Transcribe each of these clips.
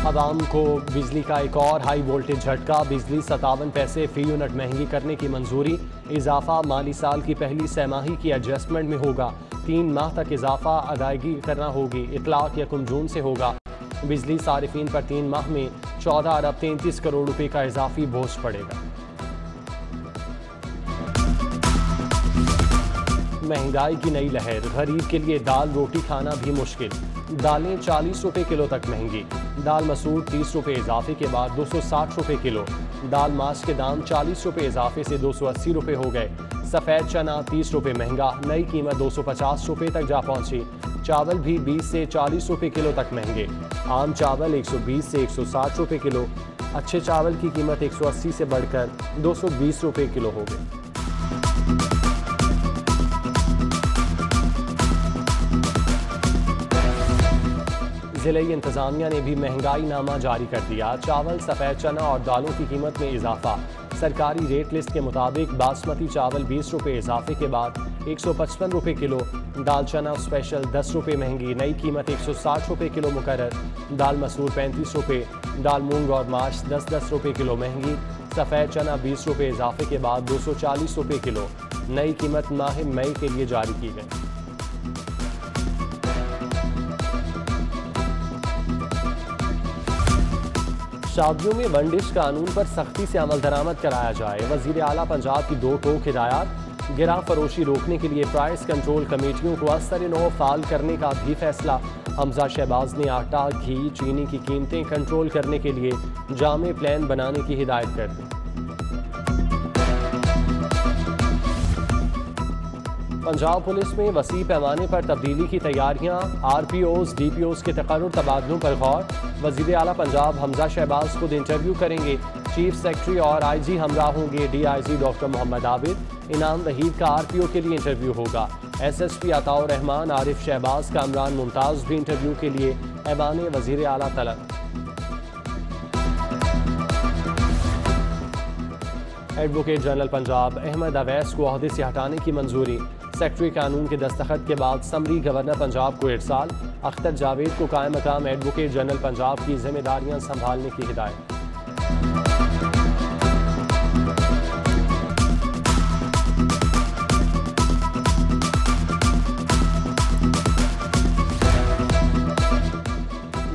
आवाम को बिजली का एक और हाई वोल्टेज झटका। बिजली 57 पैसे फी यूनिट महंगी करने की मंजूरी। इजाफा माली साल की पहली सहमाही की एडजस्टमेंट में होगा। 3 माह तक इजाफा अदायगी करना होगी। इतलाक 1 जून से होगा। बिजली सारिफीन पर 3 माह में 14 अरब 33 करोड़ रुपए का इजाफी बोझ पड़ेगा। महंगाई की नई लहर। गरीब के लिए दाल रोटी खाना भी मुश्किल। दालें 40 रुपए किलो तक महंगी। दाल मसूर 30 रुपए इजाफे के बाद 260 रुपए किलो। दाल माश के दाम 40 रुपए इजाफे से 280 रुपए हो गए। सफ़ेद चना 30 रुपए महंगा, नई कीमत 250 रुपए तक जा पहुंची। चावल भी 20 से 40 रुपए किलो तक महंगे। आम चावल 120 से 160 रुपए किलो। अच्छे चावल की कीमत 180 से बढ़कर 220 रुपए किलो हो गई। ज़िले इंतज़ामिया ने भी महंगाई नामा जारी कर दिया। चावल, सफ़ेद चना और दालों की कीमत में इजाफा। सरकारी रेट लिस्ट के मुताबिक बासमती चावल 20 रुपए इजाफे के बाद 155 रुपए किलो। दाल चना स्पेशल 10 रुपए महंगी, नई कीमत 160 रुपए किलो मुकर्रर। दाल मसूर 35 रुपए। दाल मूंग और माश 10-10 रुपए किलो महंगी। सफ़ेद चना 20 रुपए इजाफे के बाद 240 रुपए किलो। नई कीमत माह मई के लिए जारी की गई। शादियों में वन डिश कानून पर सख्ती से अमल दरामद कराया जाए। वजीर आला पंजाब की 2 टोक हिदायत। गिरा फरोशी रोकने के लिए प्राइस कंट्रोल कमेटियों को असर-ए-नौ फाल करने का भी फैसला। हमजा शहबाज ने आटा, घी, चीनी की कीमतें कंट्रोल करने के लिए जामे प्लान बनाने की हिदायत कर दी। पंजाब पुलिस में वसी पैमाने पर तब्दीली की तैयारियां। RPOs, DPOs के तकर्रुर तबादलों पर गौर। वजीर आला पंजाब हमजा शहबाज खुद इंटरव्यू करेंगे। चीफ सेक्रेटरी और IG हमरा होंगे DIG डॉक्टर मोहम्मद आबिद। इनाम वहीद का RPO के लिए इंटरव्यू होगा। SSP अताउर रहमान, आरिफ शहबाज, कामरान मुमताज भी इंटरव्यू के लिए ऐवान वजीर आला तलब। एडवोकेट जनरल पंजाब अहमद अवैस को ओहदे से हटाने की मंजूरी। सेक्रेटरी कानून के दस्तखत के बाद समरी गवर्नर पंजाब को इरसाल। अख्तर जावेद को कायम मकाम एडवोकेट जनरल पंजाब की जिम्मेदारियां संभालने की हिदायत।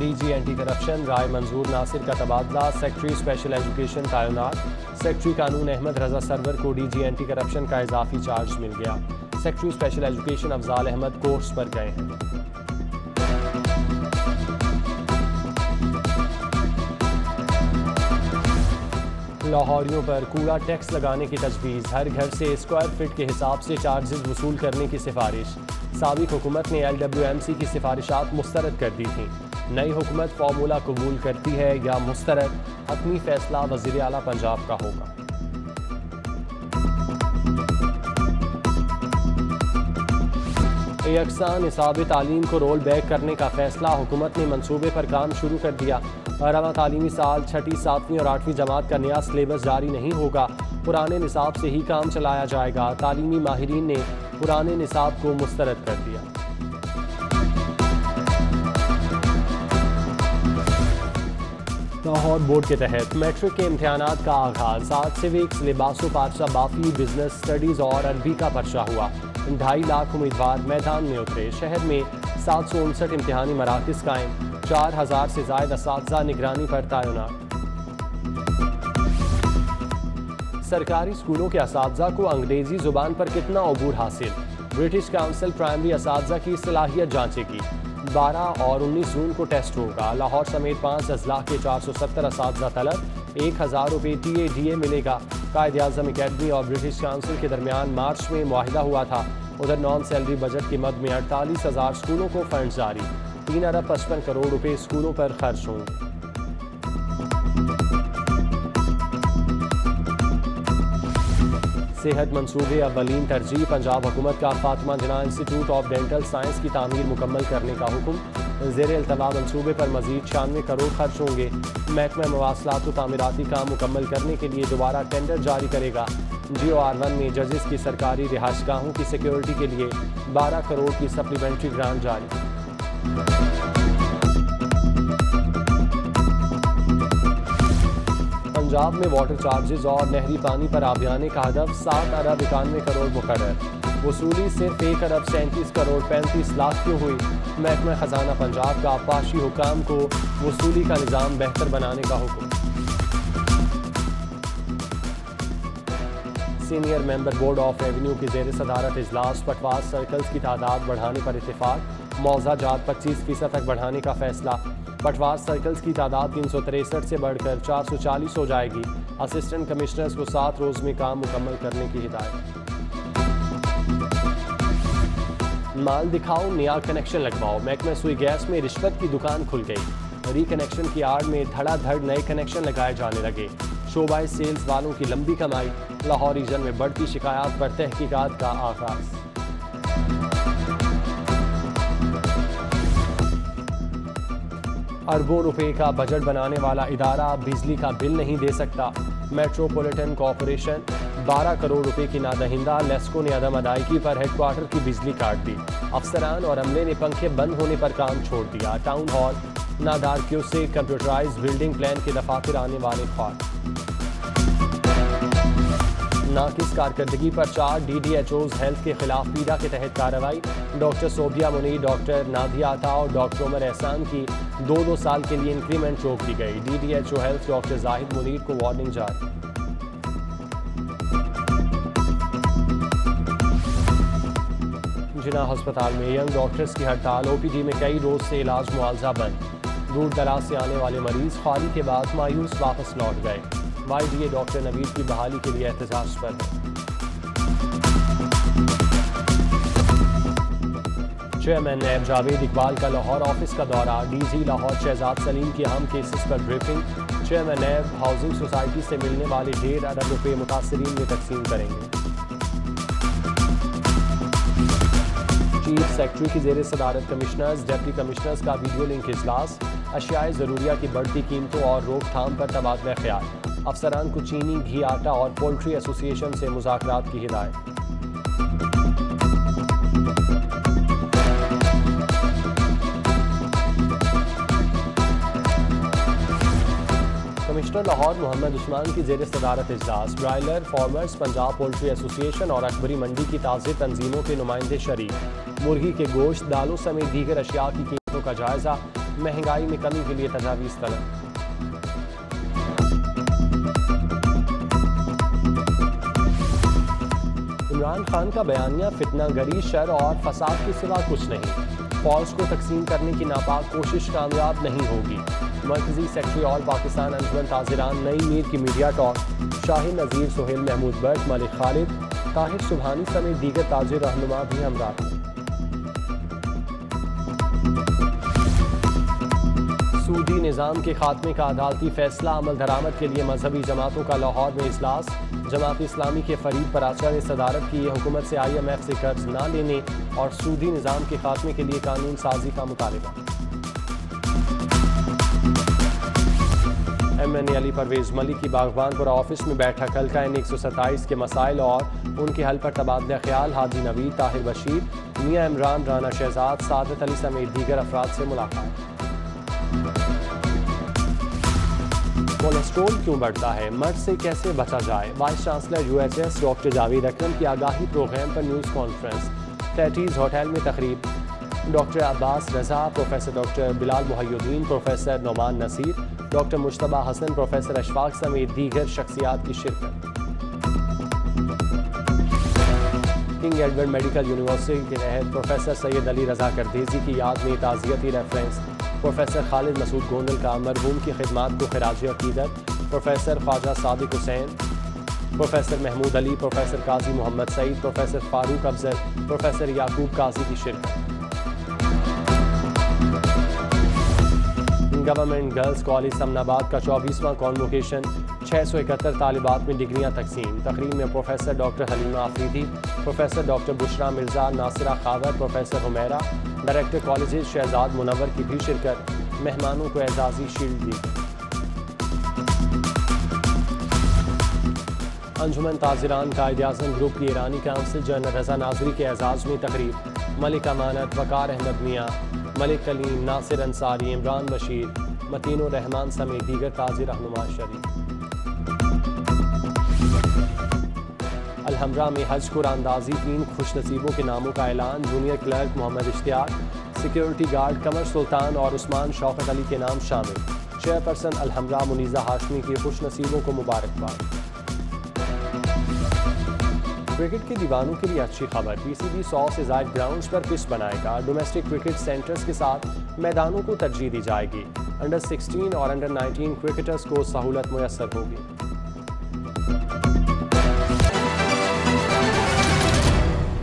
DG एंटी करप्शन राय मंजूर नासिर का तबादला। सेक्रेटरी स्पेशल एजुकेशन तैनात। सेक्रेटरी कानून अहमद रजा सरवर को DG एंटी करप्शन का इजाफी चार्ज मिल गया। Secretary special education Afzal Ahmad course पर गए हैं। लाहौरियों पर कूड़ा टैक्स लगाने की तजवीज़। हर घर से स्क्वायर फीट के हिसाब से चार्जेस वसूल करने की सिफारिश। साबिक हुकूमत ने LWMC की सिफारिशात मुस्तरद कर दी थी। नई हुकूमत फार्मूला कबूल करती है या मुस्तरद, हतमी फैसला वज़ीर आला पंजाब का होगा। यकसा निसाब तालीम को रोल बैक करने का फैसला। हुकूमत ने मंसूबे पर काम शुरू कर दिया। रवां तालीमी साल 6ठी, 7वीं और 8वीं जमात का नया सिलेबस जारी नहीं होगा। पुराने निसाब से ही काम चलाया जाएगा। तालीमी माहिरीन ने पुराने निसाब को मुस्तरद कर दिया। लाहौर बोर्ड के तहत मैट्रिक के इम्तहानात का आगाज। आज सिविक्स, लिबासो पारसा बाफी, बिजनेस स्टडीज़ और अरबी का पर्चा हुआ। 2.5 लाख उम्मीदवार मैदान में उतरे। शहर में 759 इम्तिहानी मराकज़ कायम। 4000 से ज़ायद असातिज़ा निगरानी पर तैनात। सरकारी स्कूलों के असातिज़ा को अंग्रेजी ज़ुबान पर कितना अबूर हासिल। ब्रिटिश काउंसिल प्राइमरी असातिज़ा की सलाहियत जांचेगी। 12 और 19 जून को टेस्ट होगा। लाहौर समेत 5 अजला के 470 असातिज़ा तलब। 1000 रुपये TADA मिलेगा। कायद-ए-आज़म अकेडमी और ब्रिटिश काउंसिल के दरमियान मार्च में मुआहिदा हुआ था। उधर नॉन सैलरी बजट की मद में 48,000 स्कूलों को फंड जारी। 3 अरब 55 करोड़ रुपए स्कूलों पर खर्च होंगे। सेहत मंसूबे अव्वलीन तरजीह। पंजाब हुकूमत का फातिमा जिन्ना इंस्टीट्यूट ऑफ डेंटल साइंस की तामीर मुकम्मल करने का हुक्म। ज़ेर अल्तवा मंसूबे पर मजीद 96 करोड़ खर्च होंगे। महकमा मवासलात को तामीराती काम मुकम्मल करने के लिए दोबारा टेंडर जारी करेगा। GOR1 में जजेस की सरकारी रिहाइशगाहों की सिक्योरिटी के लिए 12 करोड़ की सप्लीमेंट्री ग्रांट जारी। पंजाब में वाटर चार्जेस और नहरी पानी पर आबियाने का हदफ 7 अरब 91 करोड़ मुकर्रर। वसूली सिर्फ 1 अरब 37 करोड़ 35 लाख क्यों हुई? महकमा खजाना पंजाब का आबपाशी हुकाम को वसूली का निज़ाम बेहतर बनाने का हुक्म। Senior member board of revenue की जेर सदारत इजलास। पटवार सर्कल्स की तादाद बढ़ाने पर इत्तेफाक। मौजा जात 25% तक बढ़ाने का फैसला। पटवार सर्कल्स की तादाद 363 से बढ़कर 440 हो जाएगी। असिस्टेंट कमिश्नर्स को 7 रोज में काम मुकम्मल करने की हिदायत। माल दिखाओ, नया कनेक्शन लगवाओ। महकमा सुई गैस में रिश्वत की दुकान खुल गई। रिकनेक्शन की आड़ में धड़ाधड़ नए कनेक्शन लगाए जाने लगे। शोबाई सेल्स वालों की लंबी कमाई। लाहौर रीजन में बढ़ती शिकायत पर तहकीकात का आगाज। अरबों रुपए का बजट बनाने वाला इदारा बिजली का बिल नहीं दे सकता। मेट्रोपॉलिटन कॉरपोरेशन 12 करोड़ रुपए की नादहिंदा। लेस्को ने अदम अदायगी पर हेडक्वार्टर की बिजली काट दी। अफसरान और अमले ने पंखे बंद होने पर काम छोड़ दिया। टाउन हॉल नादारकियों से कंप्यूटराइज बिल्डिंग प्लान के दफातर आने वाले ख्वाब। नाकिस कारकर्दगी पर 4 DDHOs हेल्थ के खिलाफ पीड़ा के तहत कार्रवाई। डॉक्टर सोबिया मुनीर, डॉक्टर नादिया अता और डॉक्टर उमर एहसान की 2-2 साल के लिए इंक्रीमेंट रोक दी गई। DDHO health doctor Zahid Munir को वार्निंग जारी। जिना अस्पताल में यंग डॉक्टर्स की हड़ताल। OPD में कई रोज से इलाज मुआवजा बंद। दूर दराज से आने वाले मरीज खाली के बाद मायूस वापस लौट गए। YDA डॉक्टर नवीद की बहाली के लिए एहतजाज पर है। चेयरमैन नैब जावेद इकबाल का लाहौर ऑफिस का दौरा। DG लाहौर शहजाद सलीम की अहम केसेस पर ब्रीफिंग। चेयरमैन नैब हाउसिंग सोसाइटी से मिलने वाले 1.5 अरब रुपए मुतासरीन में तकसीम करेंगे। चीफ सेक्रेटरी की जेर सदारत कमिश्नर्स, डिप्टी कमिश्नर्स का वीडियो लिंक इजलास। अशियाए ज़रूरिया की बढ़ती कीमतों और रोकथाम पर तबादला ख्याल। अफसरान को चीनी, घी, आटा और पोल्ट्री एसोसिएशन से मुज़ाकरात की हिदायत। कमिश्नर लाहौर मोहम्मद उस्मान की जेर सदारत इजलास। Broiler farmers, Punjab poultry association और अकबरी मंडी की ताज़े तंजीमों के नुमाइंदे शरीक। मुर्गी के गोश्त, दालों समेत दीगर अशिया की कीमतों का जायजा। महंगाई में कमी के लिए तजावीज़ तलब। इमरान खान का बयानिया फितना गरी, शर और फसाद के सिवा कुछ नहीं। फौज को तकसीम करने की नापाक कोशिश कामयाब नहीं होगी। मरकजी सेक्रेटरी ऑल पाकिस्तान अंजुमन ताजिरान नई मीर की मीडिया टॉक। शाहीन नज़ीर, सुहेल महमूद बट, मलिक खालिद, ताहिर सुबहानी समेत दीगर ताजिर रहनुमा भी हमरा। सूदी निज़ाम के खात्मे का अदालती फैसला। अमल दरामद के लिए मजहबी जमातों का लाहौर में इजलास। जमात इस्लामी के फरीद पराचा ने सदारत की। हुकूमत से IMF से कर्ज न लेने और सूदी निज़ाम के खात्मे के लिए कानून साजी का मुतालबा। MNA अली परवेज मलिक की बागबानपुरा ऑफिस में बैठक। हल्का N 127 के मसाइल और उनके हल पर तबादला ख्याल। हादी नवीद, ताहिर बशीर, मियाँ इमरान, राना शहजाद, सादत अली समेत दीगर अफराद से मुलाकात। कोलेस्ट्रोल क्यों बढ़ता है, मर्ज से कैसे बचा जाए? Vice chancellor UHS doctor Javed Akram की आगाही प्रोग्राम पर न्यूज़ कॉन्फ्रेंस। तैतीस होटल में तकरीब। Doctor Abbas Raza, professor doctor Bilal Muhayyuddin, professor Noman Naseer, doctor Mujtaba Hasan, professor Ashfaq समेत दीगर शख्सियात की शिरकत। किंग एडवर्ड मेडिकल यूनिवर्सिटी के तहत प्रोफेसर सैयद अली रजा करदेजी की याद में ताज़ियती रेफरेंस। प्रोफेसर खालिद मसूद गोंदल का मरहूम की खिदमात को खिराज अकीदत। Professor Khawaja Sadiq Hussain, professor Mahmood Ali, professor Qazi Mohammad Saeed, professor Farooq Afzal, professor Yaqoob Qazi की शिरकत। गवर्नमेंट गर्ल्स कॉलेज समनाबाद का 24वां कॉन्वोकेशन। 671 तालिबात में डिग्रियां तकसीम। तकरीब में professor doctor Halima Afridi, professor doctor Bushra Mirza, Nasira Khawar, professor Humaira, director college Shahzad Munawwar की भी शिरकत। मेहमानों को एजाजी शील्ड दी। अंजुमन ताजिरान कायद आज़म ग्रुप की ईरानी काउंसिल जनरल रजा नाजरी के एजाज़ में तकरीब। मलिक अमानत, वकार अहमद मियाँ, मलिक कलीम, नासिर अंसारी, इमरान बशीर, मतीन रहमान समेत दीगर ताज़ी रहनुमा शरीक। अलहमरा में हज कुरानंदाजी 3 खुशनसीबों के नामों का ऐलान। Junior clerk Mohammad Ishtiaq, security guard Qamar Sultan और उस्मान शौकत अली के नाम शामिल। चेयरपर्सन अलहमरा मुनीज़ा हाशमी की खुशनसीबों को मुबारकबाद। क्रिकेट के दीवानों के लिए अच्छी खबर, पीसीबी 100 से ज़ायद ग्राउंड्स पर पिच बनाएगा। डोमेस्टिक क्रिकेट सेंटर्स के साथ मैदानों को तरजीह दी जाएगी। अंडर 16 और अंडर 19 क्रिकेटर्स को सहूलत मुयस्सर होगी।